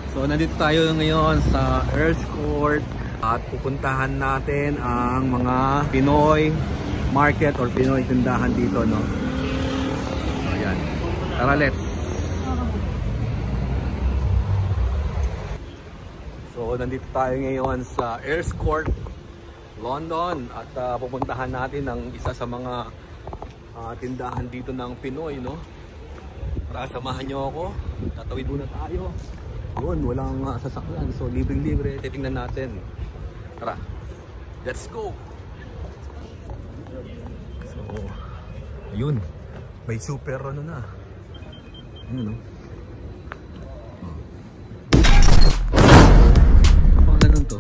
So nandito tayo ngayon sa Earth Court at pupuntahan natin ang mga Pinoy market or Pinoy tindahan dito, no? So ayan. Tara, let's. So nandito tayo ngayon sa Earth Court, London at pupuntahan natin ang isa sa mga tindahan dito ng Pinoy, no? Para samahan nyo ako. Tatawid muna tayo. Yun, walang sasakyan. So libreng-libre. Titingnan natin. Tara. Let's go. So, ayun. May super ano na. Ayun, no? Ang pangalan nun to?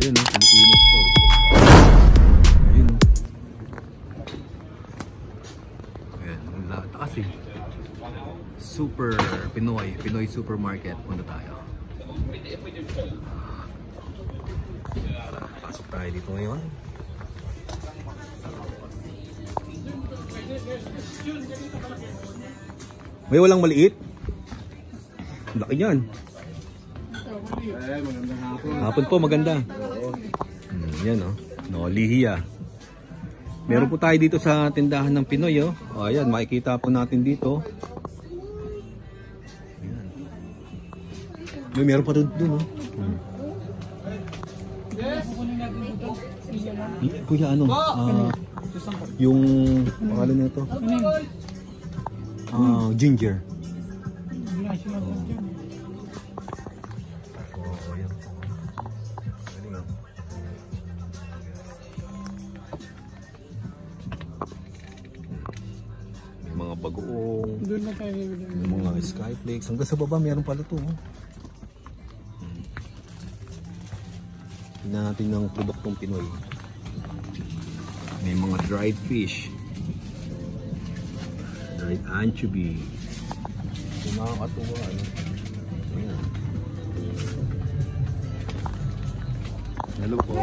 Ayun, no? Filipino store. Ayun, no? Ayan, ang taas eh. Super Pinoy supermarket. Punta tayo. Pasok tayo dito ngayon. May walang maliit? Laki yan. Hapon po, maganda. Yan o. No, lihiya. Meron po tayo dito sa tindahan ng Pinoy. Oh. Ayan, makikita po natin dito. Meron pa doon, oh. Kuya, ano? Yung pangalan nito. Ginger. May mga bagoong. May mga skyflakes. Hanggang sa baba, meron pala ito, oh. Tingnan natin ng produktong Pinoy. May mga dried fish, dried anchovy. Yung mga katuwa, ano? Ayan. Hello po.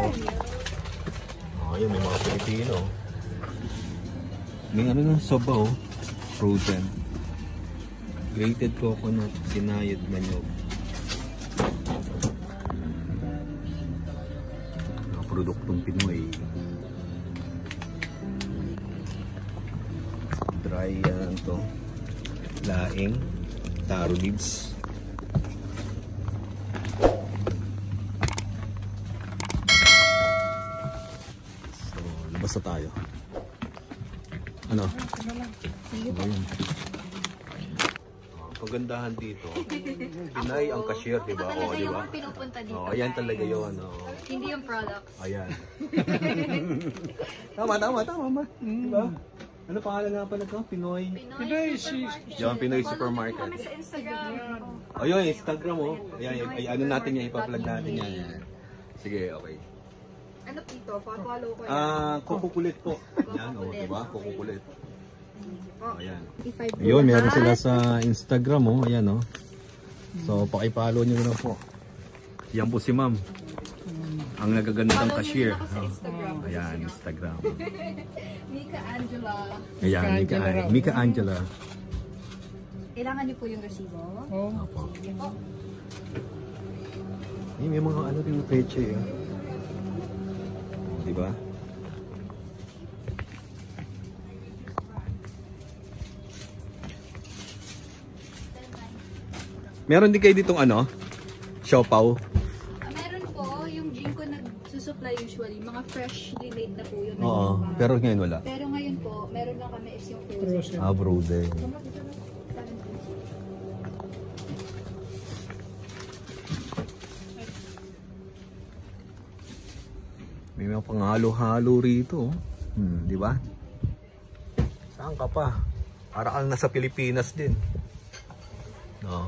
Ayan, may mga Pilipino. May ano ng soba, oh. Frozen. Grated coconut, sinayad manok. Produktong Pinoy. Dry yan to. Laing, taro leaves. So, labas na tayo. Ano? Ayan. Pagandahan dito. Pinay ang cashier, di ba? Talaga yung pinupunta dito. Oh, ayan talaga yun. Oh. Hindi yung products. Ayan. Tama. Diba? Ano pangalan nga pala ito? Pinoy Supermarket. Yung Pinoy Supermarket. Kami sa Instagram. Oh, yun, Instagram, oh. Ayan, ano natin yan, ipa-plug natin yan. Sige, okay. Ano dito? Follow ko Kukukulit po. Yan, oh, diba? Kukukulit. Oh, ayan. Ayun, meron sila sa Instagram, oh. Ayan, oh. So, pakipollow nyo na po. Yan po si ma'am. Ang nagagandang cashier. Instagram. Ayan, Instagram. Mika Angela. Ayan, Mika Angela. Kailangan niyo po yung resibo? Oo. Opo. Ay, may mga ano din peche, eh. Diba? Meron din kayo ditong ano? Siopaw? Meron po, yung gym ko nagsusupply usually, mga freshly made na po yun. Oo, pero ngayon wala. Pero ngayon po, meron lang kami is yung frozen. Frozen. May mga panghalo-halo rito. Di ba? Saan ka pa? Para kang nasa Pilipinas din. No.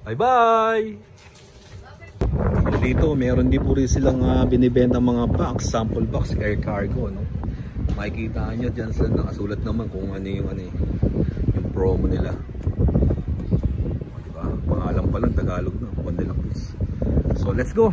Bye-bye! Dito, meron din po rin silang binibenta mga box, sample box, air cargo, no? Makikita nyo dyan sa nakasulat naman kung ano yung promo nila. Diba? Pangalan pa lang, Tagalog na, Manila Cruz. So, let's go!